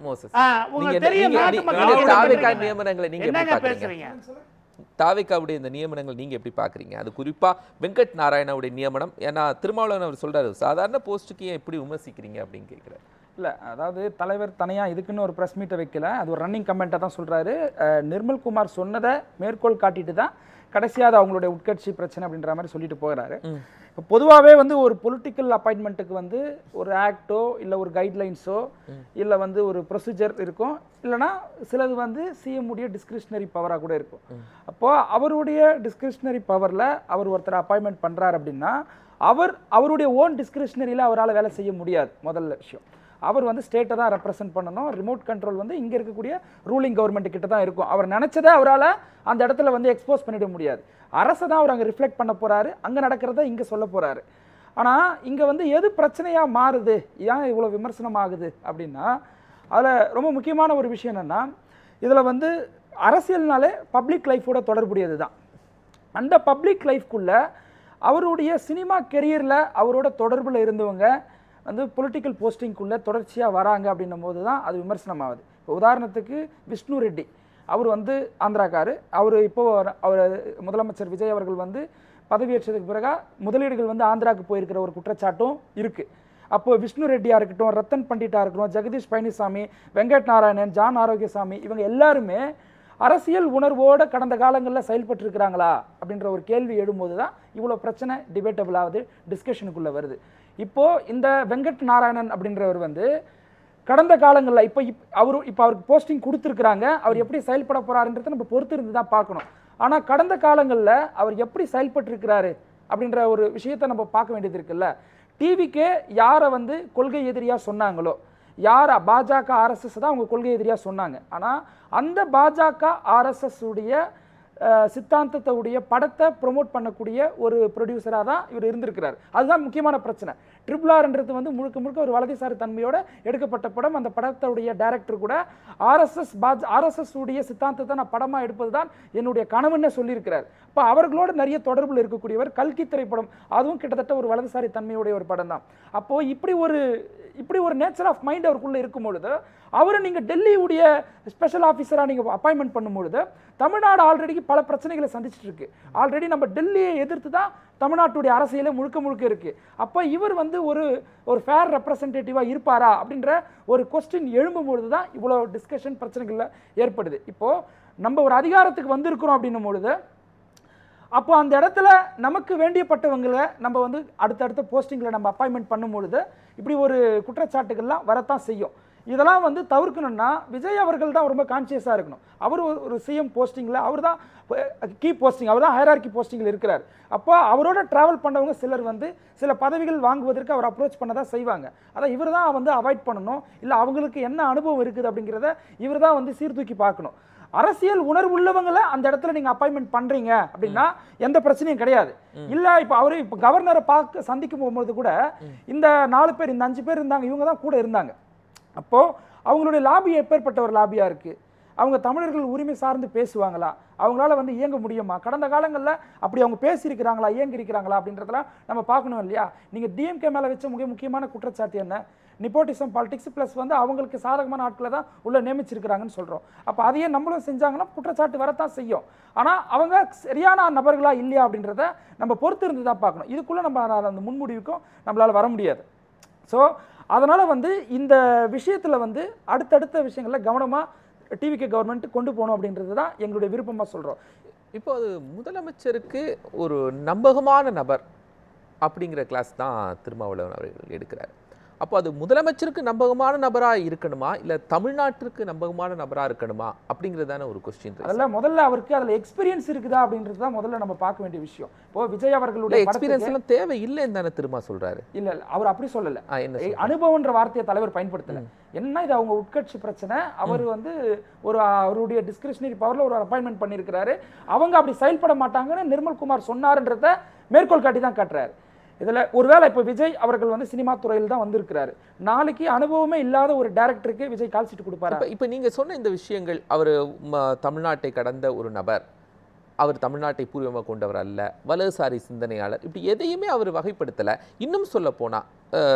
Moses உங்களுக்கு தெரியும் தாவேகா நியமனங்களை நீங்க எப்படி என்னங்க பாக்குறீங்க? பேசுறீங்க? தாவேகாவுடைய இந்த நியமனங்கள் நீங்க எப்படி பாக்குறீங்க? அது குறிப்பா வெங்கட் நாராயணாவுடைய நியமனம், ஏன்னா திருமாவளவன் அவர் சொல்றாரு சாதாரண போஸ்ட்டுக்கு ஏன் எப்படி விமர்சிக்கிறீங்க அப்படின்னு கேட்கிறாரு. இல்லை, அதாவது தலைவர் தனியாக இதுக்குன்னு ஒரு ப்ரெஸ் மீட்டை வைக்கல, அது ஒரு ரன்னிங் கமெண்ட்டாக தான் சொல்கிறாரு. நிர்மல்குமார் சொன்னதை மேற்கோள் காட்டிட்டு தான் கடைசியாக அது அவங்களுடைய உட்கட்சி பிரச்சனை அப்படின்ற மாதிரி சொல்லிட்டு போகிறாரு. இப்போ பொதுவாகவே வந்து ஒரு பொலிட்டிக்கல் அப்பாயின்மெண்ட்டுக்கு வந்து ஒரு ஆக்டோ இல்லை ஒரு கைட்லைன்ஸோ இல்லை வந்து ஒரு ப்ரொசீஜர் இருக்கும், இல்லைனா சிலது வந்து சிஎம் உடைய டிஸ்கிரிஷனரி பவராக கூட இருக்கும். அப்போது அவருடைய டிஸ்கிரிஷனரி பவரில் அவர் ஒருத்தர் அப்பாயின்மெண்ட் பண்ணுறாரு அப்படின்னா அவருடைய ஓன் டிஸ்கிரிஷனரியில் அவரால் வேலை செய்ய முடியாது. முதல்ல விஷயம், அவர் வந்து ஸ்டேட்டை தான் ரெப்ரசென்ட் பண்ணணும். ரிமோட் கண்ட்ரோல் வந்து இங்கே இருக்கக்கூடிய ரூலிங் கவர்மெண்ட் கிட்ட தான் இருக்கும். அவர் நினச்சதை அவரால் அந்த இடத்துல வந்து எக்ஸ்போஸ் பண்ணிட முடியாது. அரசை தான் அவர் அங்கே ரிஃப்ளெக்ட் பண்ண போகிறாரு, அங்கே நடக்கிறத இங்கே சொல்ல போகிறாரு. ஆனால் இங்கே வந்து எது பிரச்சனையாக மாறுது, ஏன் இவ்வளோ விமர்சனம் ஆகுது அப்படின்னா, அதில் ரொம்ப முக்கியமான ஒரு விஷயம் என்னென்னா, இதில் வந்து அரசியல்னாலே பப்ளிக் லைஃபோட தொடர்புடையது தான். அந்த பப்ளிக் லைஃப்குள்ளே அவருடைய சினிமா கெரியரில் அவரோட தொடர்பில் இருந்தவங்க வந்து பொலிட்டிக்கல் போஸ்டிங்குள்ளே தொடர்ச்சியாக வராங்க அப்படின்னும் போது தான் அது விமர்சனம் ஆகுது. இப்போ உதாரணத்துக்கு விஷ்ணு ரெட்டி, அவர் வந்து ஆந்திராக்காரு. அவர் முதலமைச்சர் விஜய் அவர்கள் வந்து பதவியேற்றதுக்கு பிறகு முதலீடுகள் வந்து ஆந்திராவுக்கு போயிருக்கிற ஒரு குற்றச்சாட்டும் இருக்குது. அப்போது விஷ்ணு ரெட்டியாக இருக்கட்டும், ரத்தன் பண்டிட்டாக இருக்கட்டும், ஜெகதீஷ் பழனிசாமி, வெங்கட் நாராயணன், ஜான் ஆரோக்கியசாமி, இவங்க எல்லாருமே அரசியல் உணர்வோடு கடந்த காலங்களில் செயல்பட்டு இருக்கிறாங்களா அப்படின்ற ஒரு கேள்வி எழும்போது தான் இவ்வளோ பிரச்சனை டிபேட்டபிள் ஆகுது, டிஸ்கஷனுக்குள்ளே வருது. இப்போது இந்த வெங்கட் நாராயணன் அப்படின்றவர் வந்து கடந்த காலங்களில் அவருக்கு போஸ்டிங் கொடுத்துருக்குறாங்க, அவர் எப்படி செயல்பட போகிறாருன்றதை நம்ம பொறுத்து இருந்து தான் பார்க்கணும். ஆனால் கடந்த காலங்களில் அவர் எப்படி செயல்பட்டுருக்கிறாரு அப்படின்ற ஒரு விஷயத்தை நம்ம பார்க்க வேண்டியது இருக்குல்ல. டிவிக்கே யாரை வந்து கொள்கை எதிரியாக சொன்னாங்களோ, யார் பாஜக ஆர்எஸ்எஸ் தான் அவங்க கொள்கை எதிரியாக சொன்னாங்க. ஆனால் அந்த பாஜக ஆர்எஸ்எஸ் உடைய சித்தாந்தத்துடைய படத்தை ப்ரொமோட் பண்ணக்கூடிய ஒரு ப்ரொடியூசராக தான் இவர் இருந்திருக்கிறார். அதுதான் முக்கியமான பிரச்சனை. RRRன்றது வந்து முழுக்க முழுக்க ஒரு வலதுசாரி தன்மையோடு எடுக்கப்பட்ட படம். அந்த படத்துடைய டைரக்டர் கூட ஆர்எஸ்எஸ் உடைய சித்தாந்தத்தை நான் படமாக எடுப்பது தான் என்னுடைய கனவுன்னு சொல்லியிருக்கிறார். இப்போ அவர்களோடு நிறைய தொடர்பில் இருக்கக்கூடியவர். கல்கி திரைப்படம் அதுவும் கிட்டத்தட்ட ஒரு வலதுசாரி தன்மையுடைய ஒரு படம் தான். அப்போது இப்படி ஒரு நேச்சர் ஆஃப் மைண்ட் அவருக்குள்ளே இருக்கும் பொழுது அவரை நீங்கள் டெல்லியுடைய ஸ்பெஷல் ஆஃபீஸராக நீங்கள் அப்பாயின்மெண்ட் பண்ணும்பொழுது தமிழ்நாடு ஆல்ரெடி பல பிரச்சனைகளை சந்திச்சுட்டு இருக்கு. ஆல்ரெடி நம்ம டெல்லியை எதிர்த்து தான் தமிழ்நாட்டுடைய அரசியலே முழுக்க இருக்கு. அப்போ இவர் வந்து ஒரு ஃபேர் ரெப்ரசன்டேட்டிவாக இருப்பாரா அப்படின்ற ஒரு கொஸ்டின் எழும்பும்பொழுது தான் இவ்வளோ டிஸ்கஷன் பிரச்சனைகளில் ஏற்படுது. இப்போது நம்ம ஒரு அதிகாரத்துக்கு வந்திருக்கிறோம் அப்படின்னும் பொழுது அப்போ அந்த இடத்துல நமக்கு வேண்டியப்பட்டவங்களை நம்ம வந்து அடுத்தடுத்த போஸ்டிங்கில் நம்ம அப்பாயின்மெண்ட் பண்ணும்பொழுது இப்படி ஒரு குற்றச்சாட்டுகள்லாம் வரத்தான் செய்யும். இதெல்லாம் வந்து தவிர்க்கணும்னா விஜய் அவர்கள் தான் ரொம்ப கான்சியஸாக இருக்கணும். அவர் ஒரு சிஎம் போஸ்டிங்கில் அவர் தான் கீ போஸ்டிங், அவர் தான் ஹைரார்கி போஸ்டிங்கில் இருக்கிறார். அப்போ அவரோட ட்ராவல் பண்ணவங்க சிலர் வந்து சில பதவிகள் வாங்குவதற்கு அவர் அப்ரோச் பண்ண தான் செய்வாங்க. அதை இவர் தான் வந்து அவாய்ட் பண்ணணும். இல்லை அவங்களுக்கு என்ன அனுபவம் இருக்குது அப்படிங்கிறத இவர் தான் வந்து சீர்தூக்கி பார்க்கணும். அரசியல் உணர்வு உள்ளவங்களை அந்த இடத்துல நீங்க அப்பாயின்மெண்ட் பண்றீங்க அப்படின்னா எந்த பிரச்சனையும் கிடையாது. இல்ல இப்ப கவர்னரை பார்க்க சந்திக்கும் போகும்போது கூட இந்த 4 பேர் இந்த 5 பேர் இருந்தாங்க, இவங்க தான் கூட இருந்தாங்க. அப்போ அவங்களுடைய லாபி எப்பேற்பட்ட ஒரு லாபியா இருக்கு, அவங்க தமிழர்கள் உரிமை சார்ந்து பேசுவாங்களா, அவங்களால வந்து இயங்க முடியுமா, கடந்த காலங்களில் அப்படி அவங்க பேசியிருக்கிறாங்களா, இயங்கி இருக்கிறாங்களா அப்படின்றதெல்லாம் நம்ம பார்க்கணும் இல்லையா. நீங்க டிஎம்கே மேல வச்ச முக்கியமான குற்றச்சாட்டு என்ன, நிப்போட்டிசம் பாலிடிக்ஸ் ப்ளஸ் வந்து அவங்களுக்கு சாதகமான ஆட்களை தான் உள்ள நியமிச்சிருக்கிறாங்கன்னு சொல்கிறோம். அப்போ அதையே நம்மளும் செஞ்சாங்கன்னா குற்றச்சாட்டு வரத்தான் செய்யும். ஆனால் அவங்க சரியான நபர்களா இல்லையா அப்படின்றத நம்ம பொறுத்து இருந்து தான் பார்க்கணும். இதுக்குள்ளே நம்ம அந்த முன்முடிவுக்கும் நம்மளால் வர முடியாது. ஸோ அதனால் வந்து இந்த விஷயத்தில் வந்து அடுத்தடுத்த விஷயங்களில் கவனமாக டிவிகே கவர்மெண்ட் கொண்டு போகணும் அப்படின்றது தான் எங்களுடைய விருப்பமாக சொல்கிறோம். இப்போ அது முதலமைச்சருக்கு ஒரு நம்பகமான நபர் அப்படிங்கிற கிளாஸ் தான் திருமாவளவன் அவர்கள் எடுக்கிறார். அப்போ அது முதலமைச்சருக்கு நம்பகமான நபராக இருக்கணுமா, இல்லை தமிழ்நாட்டிற்கு நம்பகமான நபராக இருக்கணுமா அப்படிங்கிறதான ஒரு கொஸ்டின். அதில் முதல்ல அவருக்கு அதில் எக்ஸ்பீரியன்ஸ் இருக்குதா அப்படின்றது தான் முதல்ல நம்ம பார்க்க வேண்டிய விஷயம். இப்போ விஜய் அவர்களுடைய எக்ஸ்பீரியன்ஸ் எல்லாம் தேவை இல்லைன்னு தானே திரும்ப சொல்றாரு. இல்லை அவர் அப்படி சொல்லலை, அனுபவம்ன்ற வார்த்தையை தலைவர் பயன்படுத்தலை. என்ன இது அவங்க உட்கட்சி பிரச்சனை, அவர் வந்து அவருடைய டிஸ்கிரிஷனரி பவரில் ஒரு அப்பாயின்மெண்ட் பண்ணியிருக்கிறாரு, அவங்க அப்படி செயல்பட மாட்டாங்கன்னு நிர்மல்குமார் சொன்னார்ன்றத மேற்கோள் காட்டி தான் காட்டுறாரு. இதில் ஒருவேளை இப்போ விஜய் அவர்கள் வந்து சினிமா துறையில் தான் வந்திருக்கிறாரு, நாளைக்கு அனுபவமே இல்லாத ஒரு டைரக்டருக்கு விஜய் கால் சீட்டு கொடுப்பாரு. இப்போ நீங்கள் சொன்ன இந்த விஷயங்கள், அவர் தமிழ்நாட்டை கடந்த ஒரு நபர், அவர் தமிழ்நாட்டை பூர்வமாக கொண்டவர் அல்ல, வலதுசாரி சிந்தனையாளர், இப்படி எதையுமே அவர் வகைப்படுத்தலை. இன்னும் சொல்ல போனால்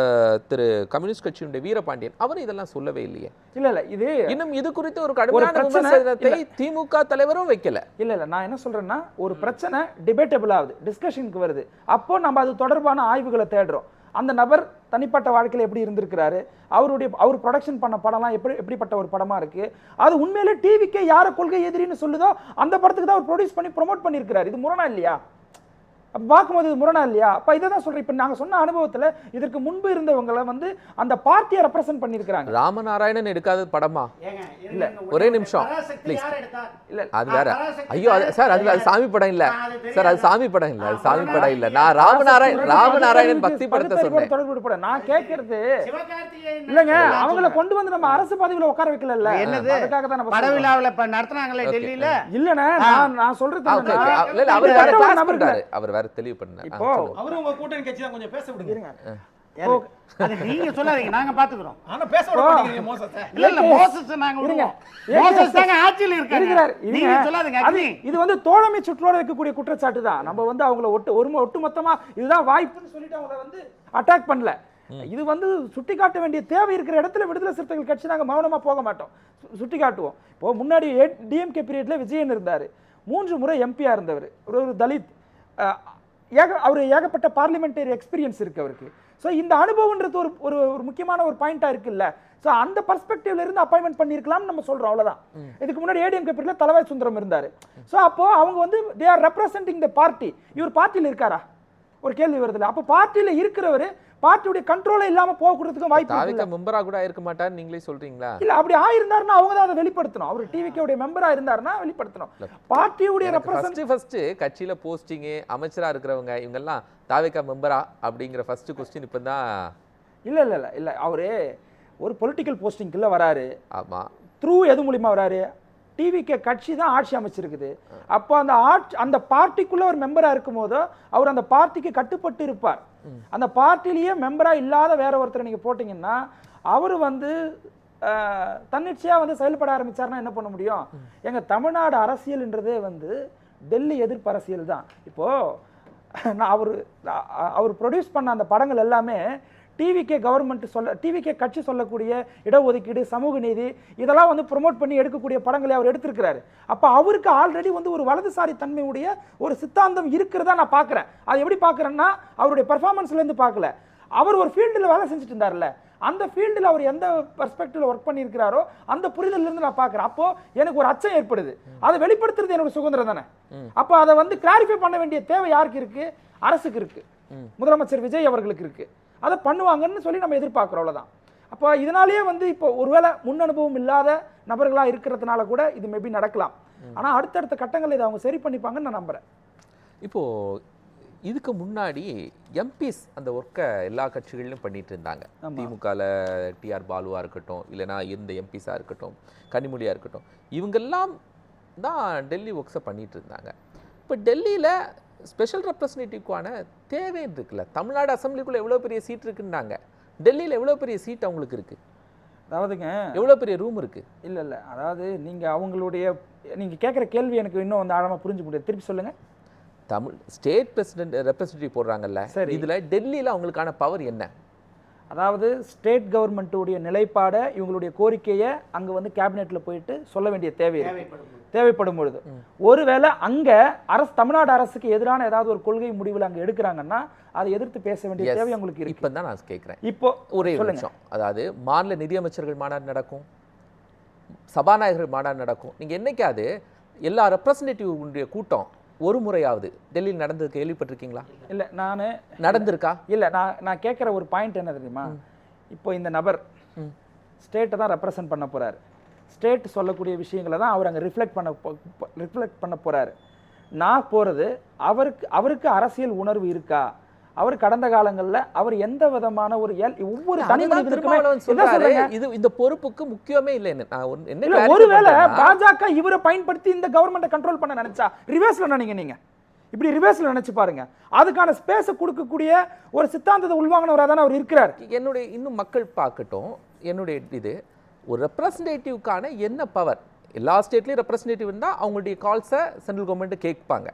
திரு கம்யூனிஸ்ட் கட்சியினுடைய வீரபாண்டியன் அவர் இதெல்லாம் சொல்லவே இல்லையே. இல்ல இது இன்னும் இது குறித்து ஒரு கடுமையான விமர்சனத்தை திமுக தலைவரும் வைக்கல. இல்ல நான் என்ன சொல்றேன்னா, ஒரு பிரச்சனை டிபேட்டபிள் ஆகுது, டிஸ்கஷனுக்கு வருது, அப்போ நம்ம அது தொடர்பான ஆய்வுகளை தேடுறோம். அந்த நபர் தனிப்பட்ட வாழ்க்கையில் எப்படி இருந்திருக்கிறாரு, அவர் ப்ரொடக்ஷன் பண்ண படம்லாம் எப்படிப்பட்ட ஒரு படமா இருக்கு, அது உண்மையிலே டிவிக்கே யார கொள்கை எதிரின்னு சொல்லுதோ அந்த படத்துக்கு தான் அவர் ப்ரொடியூஸ் பண்ணி ப்ரொமோட் பண்ணியிருக்கிறார். இது முரணா இல்லையா? அப்போ பார்க்கும்போது இது முரணா இல்லையா? அப்போ இதை தான் சொல்றேன். இப்போ நாங்கள் சொன்ன அனுபவத்தில் இதற்கு முன்பு இருந்தவங்களை வந்து அந்த பார்ட்டியை ரெப்ரசென்ட் பண்ணியிருக்கிறாங்க. ராமநாராயணன் எடுக்காத படமா? இல்ல ஒரே நிமிஷம் ப்ளீஸ். இல்ல அது வேற. ஐயோ சார், அது சாமி படம் இல்ல சார், அது சாமி படம் இல்ல, அது சாமி படம் இல்ல. நான் ராமநாராயணன் பக்தி படத்தை சொன்னேன். தொடர்பு படம் நான் கேட்கறது இல்லைங்க. அவங்கள கொண்டு வந்து நம்ம அரசு பதவியில உட்கார வைக்கல. என்னது அதுக்காக தான் நம்ம பட விழாவில் இப்ப நடத்துனாங்களே டெல்லியில. இல்லண்ணே, நான் சொல்றது அவர் வேற கிளாஸ் பண்றாரு, அவர் வேற தெளிவு பண்ணாரு. இப்போ அவரும் உங்க கூட்டணி கட்சி தான், கொஞ்சம் பேச விடுங்க. அது நீங்க சொல்லாதீங்க, நாங்க பாத்துக்கிறோம். ஆனா பேச விட மாட்டீங்க மோசத்தை. இல்ல மோசஸ் நாங்க விடுவோம். மோசஸ் தாங்க ஆட்சியில் இருக்காரு. நீங்க சொல்லாதீங்க. இது வந்து தோழமை சுற்றோட வைக்கக்கூடிய குற்றச்சாட்டு தான். நம்ம வந்து அவங்கள ஒட்டுமொத்தமா இதுதான் வாய்ப்புன்னு சொல்லிட்டு அவங்கள வந்து அட்டாக் பண்ணல. இது வந்து சுட்டி காட்ட வேண்டிய தேவை இருக்கிற இடத்துல விடுதலை சிறுத்தைகள் கட்சி நாங்க மௌனமா போக மாட்டோம், சுட்டி காட்டுவோம். இப்போ முன்னாடி டிஎம்கே பீரியட்ல விஜயன் இருந்தாரு, 3 முறை எம்பியா இருந்தவர், ஒரு தலித், அவர் ஏகப்பட்ட பார்லிமெண்டரி எக்ஸ்பீரியன்ஸ் இருக்கு அவருக்கு. ஸோ இந்த அனுபவம்ன்றது ஒரு முக்கியமான ஒரு பாயிண்டா இருக்குல்ல. ஸோ அந்த பர்ஸ்பெக்டிவ்ல இருந்து அப்பாயின்மெண்ட் பண்ணிருக்கலாம்னு நம்ம சொல்றோம், அவ்வளவுதான். இதுக்கு முன்னாடி ஏடிஎம்கே பீரியட்ல தலவாய் சுந்தரம் இருந்தாரு. ஸோ அப்போ அவங்க வந்து they are representing the party. இவர் பார்ட்டியில் இருக்காரா? ஒரு கேள்வி வருதுல்ல. அப்போ பார்ட்டியில இருக்கிறவர் பார்ட்டியுடைய கண்ட்ரோல இல்லாம போகிறதுக்கு வாய்ப்பு தாவிக மெம்பரா கூட இருக்க மாட்டார் நீங்களே சொல்றீங்களா? இல்ல அப்படி ஆயிருந்தாருன்னா அவங்க தான் அதை வெளிப்படுத்தணும். அவர் டிவிகே உடைய மெம்பரா இருந்தாருன்னா வெளிப்படுத்தணும். பார்ட்டியுடைய ரெப்ரசன்ட் ஃபர்ஸ்ட் கட்சியில போஸ்டிங், அமைச்சரா இருக்கிறவங்க இவங்க எல்லாம் தாவிக மெம்பரா அப்படிங்கிற ஃபர்ஸ்ட் क्वेश्चन இப்பதான். இல்ல இல்ல இல்ல இல்ல அவரே ஒரு பொலிட்டிக்கல் போஸ்டிங்க்குள்ள வராரு. ஆமா, த்ரூ எது மூலமா வராரு? டிவிகே கட்சி தான் ஆட்சி அமைச்சிருக்குது. அப்போ அந்த பார்ட்டிக்குள்ள ஒரு மெம்பரா இருக்கும் போது அவர் அந்த பார்ட்டிக்கு கட்டுப்பட்டு இருப்பார். அந்த பார்ட்டிலேயே மெம்பரா இல்லாத வேற ஒருத்தரை நீங்க போட்டீங்கன்னா அவர் வந்து தன்னிச்சையா வந்து செயல்பட ஆரம்பிச்சாருன்னா என்ன பண்ண முடியும்? எங்க தமிழ்நாடு அரசியல்ன்றதே வந்து டெல்லி எதிர்ப்பு அரசியல் தான். இப்போ நான் அவர் ப்ரொடியூஸ் பண்ண அந்த படங்கள் எல்லாமே டிவிகே கவர்மெண்ட் டிவிகே கட்சி சொல்லக்கூடிய இடஒதுக்கீடு, சமூக நீதி, இதெல்லாம் வந்து ப்ரொமோட் பண்ணி எடுக்கக்கூடிய படங்களை அவர் எடுத்திருக்கிறாரு. அப்போ அவருக்கு ஆல்ரெடி வந்து ஒரு வலதுசாரி தன்மையுடைய ஒரு சித்தாந்தம் இருக்கிறதா நான் பார்க்குறேன். அது எப்படி பார்க்குறேன்னா அவருடைய பெர்ஃபார்மன்ஸ்லேருந்து பார்க்கல, அவர் ஒரு ஃபீல்டில் வேலை செஞ்சுட்டு இருந்தார்ல, அந்த ஃபீல்டில் அவர் எந்த பெர்ஸ்பெக்டிவ்ல ஒர்க் பண்ணியிருக்கிறாரோ அந்த புரிதலிருந்து நான் பார்க்குறேன். அப்போ எனக்கு ஒரு அச்சம் ஏற்படுது. அதை வெளிப்படுத்துறது என்னோட சுதந்திரம் தானே. அப்போ அதை வந்து கிளாரிஃபை பண்ண வேண்டிய தேவை யாருக்கு இருக்கு? அரசுக்கு இருக்கு, முதலமைச்சர் விஜய் அவர்களுக்கு இருக்கு. அதை பண்ணுவாங்கன்னு சொல்லி நம்ம எதிர்பார்க்குறோம், அவ்வளோதான். அப்போ இதனாலேயே வந்து இப்போ ஒருவேளை முன் அனுபவம் இல்லாத நபர்களாக இருக்கிறதுனால கூட இது மேபி நடக்கலாம். ஆனால் அடுத்தடுத்த கட்டங்களில் இதை அவங்க சரி பண்ணிப்பாங்கன்னு நான் நம்புகிறேன். இப்போது இதுக்கு முன்னாடி எம்பிஸ் அந்த ஒர்க்கை எல்லா கட்சிகளிலும் பண்ணிட்டு இருந்தாங்க. திமுகவில் டிஆர் பாலுவாக இருக்கட்டும், இல்லைனா இருந்த எம்பிஸாக இருக்கட்டும், கனிமொழியாக இருக்கட்டும், இவங்கெல்லாம் தான் டெல்லி ஒர்க்ஸை பண்ணிட்டு இருந்தாங்க. இப்போ டெல்லியில் ஸ்பெஷல் ரெப்ரஸன்டேட்டிவ்க்கான தேவைன்னு இருக்குல்ல. தமிழ்நாடு அசம்பிளிக்குள்ளே எவ்வளோ பெரிய சீட் இருக்குன்னாங்க, டெல்லியில் எவ்வளோ பெரிய சீட் அவங்களுக்கு இருக்குது? அதாவதுங்க எவ்வளோ பெரிய ரூம் இருக்குது? இல்லை இல்லை, அதாவது நீங்கள் கேட்குற கேள்வி எனக்கு இன்னும் வந்து ஆழமாக புரிஞ்சு முடியாது. திருப்பி சொல்லுங்கள். தமிழ் ஸ்டேட் பிரசிடென்ட் ரெப்ரஸன்டேட்டிவ் போடுறாங்கல்ல, சரி, இதில் டெல்லியில் அவங்களுக்கான பவர் என்ன? அதாவது ஸ்டேட் கவர்மெண்ட்டுடைய நிலைப்பாடை, இவங்களுடைய கோரிக்கையை அங்கே வந்து கேபினெட்டில் போயிட்டு சொல்ல வேண்டிய தேவைப்படும் பொழுது, ஒருவேளை அங்கே தமிழ்நாடு அரசுக்கு எதிரான ஏதாவது ஒரு கொள்கை முடிவில் அங்கே எடுக்கிறாங்கன்னா அதை எதிர்த்து பேச வேண்டிய தேவை அவங்களுக்கு இருக்கு. இப்போ தான் நான் கேட்குறேன். இப்போ ஒரே நிமிஷம். அதாவது மாநில நிதியமைச்சர்கள் மாநாடு நடக்கும், சபாநாயகர்கள் மாநாடு நடக்கும். நீங்கள் என்னைக்காவது எல்லா ரெப்ரஸன்டேட்டிவ் கூட்டம் ஒரு முறையாவது டெல்லியில் நடந்தது கேள்விப்பட்டிருக்கீங்களா? இல்லை, நான் நடந்திருக்கா? இல்லை, நான் கேட்குற ஒரு பாயிண்ட் என்ன தெரியுமா? இப்போ இந்த நபர் ஸ்டேட்டை தான் ரெப்ரசன்ட் பண்ண போகிறாரு, ஸ்டேட் சொல்லக்கூடிய விஷயங்களை தான் அவர் அங்கே ரிஃப்ளெக்ட் பண்ண போகிறாரு. நான் போகிறது அவருக்கு அரசியல் உணர்வு இருக்கா? அவர் கடந்த காலங்களில் அவர் எந்த விதமான ஒரு ஒவ்வொரு தனி மனிதனுக்குமே இது இந்த பொறுப்புக்கு முக்கியமே இல்லை. ஒருவேளை பாஜக இவரை பயன்படுத்தி இந்த கவர்மெண்ட்டை கண்ட்ரோல் பண்ண நினைச்சா ரிவர்ஸ்ல நீங்க இப்படி ரிவர்ஸ்ல நினைச்சு பாருங்க. அதுக்கான ஸ்பேஸை கொடுக்கக்கூடிய ஒரு சித்தாந்தத்தை உள்வாங்கினவராக தானே அவர் இருக்கிறார். என்னுடைய இன்னும் மக்கள் பார்க்கட்டும், என்னுடைய இது ஒரு ரெப்ரஸன்டேட்டிவ்க்கான என்ன பவர்? எல்லா ஸ்டேட்லேயும் ரெப்ரஸன்டேட்டிவ் இருந்தால் அவங்களுடைய கால்ஸை சென்ட்ரல் கவர்மெண்ட்டு கேட்பாங்க.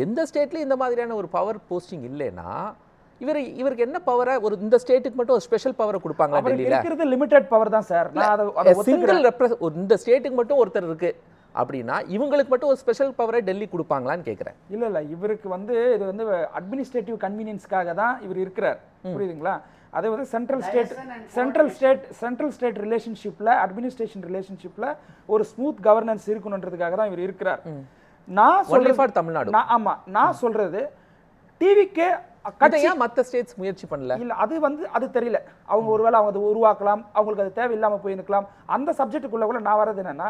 எந்த ஸ்டேட்லேயும் இந்த மாதிரியான ஒரு பவர் போஸ்டிங் இல்லைன்னா இவருக்கு என்ன பவரை ஒரு இந்த ஸ்டேட்டுக்கு மட்டும் ஒரு ஸ்பெஷல் பவரை கொடுப்பாங்களா டெல்லியில்? இருக்கிறது லிமிடெட் பவர் தான் சார். நான் அதை சிங்கிள் இந்த ஸ்டேட்டுக்கு மட்டும் ஒருத்தர் இருக்கு அப்படின்னா இவங்களுக்கு மட்டும் ஒரு ஸ்பெஷல் பவரை டெல்லி கொடுப்பாங்களான்னு கேட்குறேன். இல்ல இவருக்கு வந்து இது வந்து அட்மினிஸ்ட்ரேட்டிவ் கன்வீனியன்ஸ்க்காக தான் இவர் இருக்கிறார். புரியுதுங்களா? அதே வந்து சென்ட்ரல் ஸ்டேட் ரிலேஷன்ஷிப்ல அட்மினிஸ்ட்ரேஷன் ரிலேஷன்ஷிப்ல ஒரு ஸ்மூத் கவர்னன்ஸ் இருக்கணுன்றதுக்காக தான் இவர் இருக்கிறார். நான் சொல்றது தமிழ்நாடு. ஆமா, நான் சொல்றது டிவிக்கு மற்ற ஸ்டேட்ஸ் முயற்சி பண்ணல. இல்ல அது தெரியல. அவங்க ஒருவேளை அவங்க அதை உருவாக்கலாம், அவங்களுக்கு அது தேவையில்லாம போயிருக்கலாம். அந்த சப்ஜெக்டுக்குள்ள கூட நான் வர்றது என்னன்னா,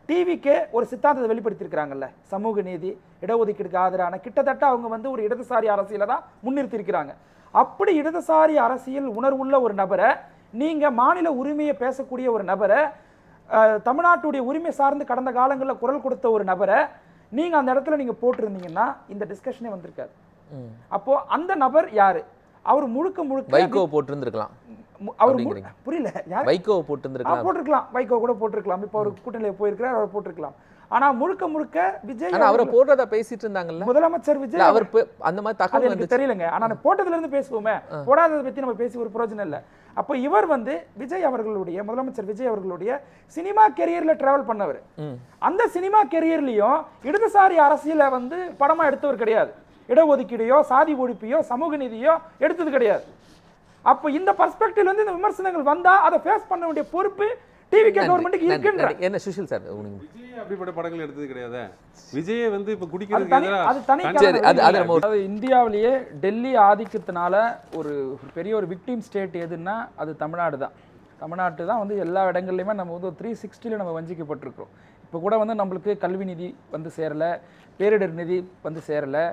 டிவிக்கு ஒரு சித்தாந்தத்தை வெளிப்படுத்தியிருக்கிறாங்கல்ல, சமூக நீதி, இடஒதுக்கீடுக்கு ஆதரவான, கிட்டத்தட்ட அவங்க வந்து ஒரு இடதுசாரி அரசியலை தான் முன்னிறுத்தி இருக்கிறாங்க. அப்படி இடதுசாரி அரசியல் உணர்வுள்ள ஒரு நபரை, நீங்க மாநில உரிமையை பேசக்கூடிய ஒரு நபரை, தமிழ்நாட்டுடைய உரிமை சார்ந்து கடந்த காலங்களில் குரல் கொடுத்த ஒரு நபரை நீங்க அந்த இடத்துல நீங்க போட்டிருந்தீங்கன்னா இந்த டிஸ்கஷனே வந்திருக்காது. அப்போ அந்த நபர் யாரு? அவர் முழுக்க வைகோ போட்டிருந்திருக்கலாம். அவர் புரியல, வைகோ போட்டிருந்திருக்கலாம். வைகோ கூட போட்டிருக்கலாம். இப்போ அவர் கூட்டணியில போயிருக்கிறார், அவர் போட்டிருக்கலாம். ஆனா முழுக்க விஜய் அவரை போடுறத பேசிட்டு இருந்தாங்கல்ல முதலமைச்சர் விஜய். அவர் அந்த மாதிரி தகவல் எனக்கு தெரியலங்க. ஆனா போட்டதுல இருந்து பேசுவோமே, போடாததை பத்தி நம்ம பேசி ஒரு பிரயோஜனம் இல்ல. அப்போ இவர் வந்து விஜய் அவர்களுடைய, முதலமைச்சர் விஜய் அவர்களுடைய சினிமா கெரியர்ல டிராவல் பண்ணவர். அந்த சினிமா கெரியர்லயும் இடதுசாரி அரசியலை வந்து படமா எடுத்தவர் கிடையாது. இடஒதுக்கீடையோ சாதி ஒழிப்பையோ சமூக நீதியோ எடுத்தது கிடையாது. அப்போ இந்த பர்ஸ்பெக்டிவ்ல வந்து இந்த விமர்சனங்கள் வந்தா அதை ஃபேஸ் பண்ண வேண்டிய பொறுப்பு டிவிகே கவர்மெண்ட்டுக்கு இருக்குன்ற. என்ன சுஷில் சார், விஜய் அப்படிப்பட்ட படங்கள் எடுத்தது கிடையாது. விஜய் வந்து இப்ப குடிக்கிறதுக்கு அது தனி. அதாவது இந்தியாவிலேயே டெல்லி ஆதிக்கத்தினால ஒரு பெரிய ஒரு விக்டிம் ஸ்டேட் எதுன்னா அது தமிழ்நாடு தான். தமிழ்நாட்டு தான் வந்து எல்லா இடங்கள்லையுமே நம்ம வந்து 360ல நம்ம வஞ்சிக்கப்பட்டிருக்கிறோம். இப்போ கூட வந்து நம்மளுக்கு கல்வி நிதி வந்து சேரலை, பேரிடர் நிதி வந்து சேரலை,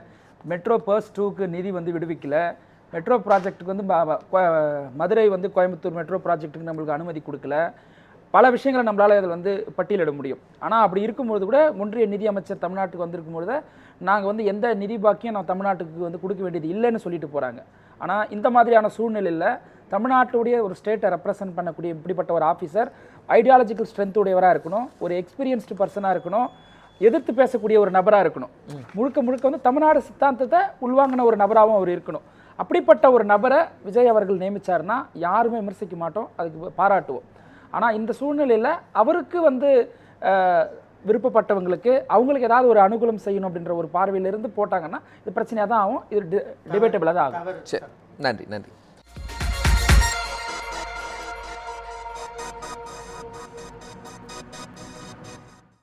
மெட்ரோ பர்ஸ் 2க்கு நிதி வந்து விடுவிக்கல, மெட்ரோ ப்ராஜெக்ட்டுக்கு வந்து மதுரை வந்து கோயம்புத்தூர் மெட்ரோ ப்ராஜெக்ட்டுக்கு நம்மளுக்கு அனுமதி கொடுக்கல. பல விஷயங்களை நம்மளால் இதில் வந்து பட்டியலிட முடியும். ஆனால் அப்படி இருக்கும்போது கூட ஒன்றிய நிதி அமைச்சர் தமிழ்நாட்டுக்கு வந்திருக்கும்போது நாங்கள் வந்து எந்த நிதி பாக்கியம் நான் தமிழ்நாட்டுக்கு வந்து கொடுக்க வேண்டியது இல்லைன்னு சொல்லிட்டு போகிறாங்க. ஆனால் இந்த மாதிரியான சூழ்நிலையில் தமிழ்நாட்டுடைய ஒரு ஸ்டேட்டை ரெப்ரசன்ட் பண்ணக்கூடிய இப்படிப்பட்ட ஒரு ஆஃபீஸர் ஐடியாலஜிக்கல் ஸ்ட்ரென்த் உடையவராக இருக்கணும், ஒரு எக்ஸ்பீரியன்ஸ்டு பர்சனாக இருக்கணும், எதிர்த்து பேசக்கூடிய ஒரு நபராக இருக்கணும், முழுக்க வந்து தமிழ்நாடு சித்தாந்தத்தை உள்வாங்கின ஒரு நபராகவும் அவர் இருக்கணும். அப்படிப்பட்ட ஒரு நபரை விஜய் அவர்கள் நியமித்தார்னா யாருமே விமர்சிக்க மாட்டோம், அதுக்கு பாராட்டுவோம். ஆனால் இந்த சூழ்நிலையில் அவருக்கு வந்து விருப்பப்பட்டவங்களுக்கு அவங்களுக்கு ஏதாவது ஒரு அனுகூலம் செய்யணும் அப்படின்ற ஒரு பார்வையிலிருந்து போட்டாங்கன்னா இது பிரச்சனையாக தான் ஆகும். இது டிபேட்டபிளாக தான் ஆகும். நன்றி.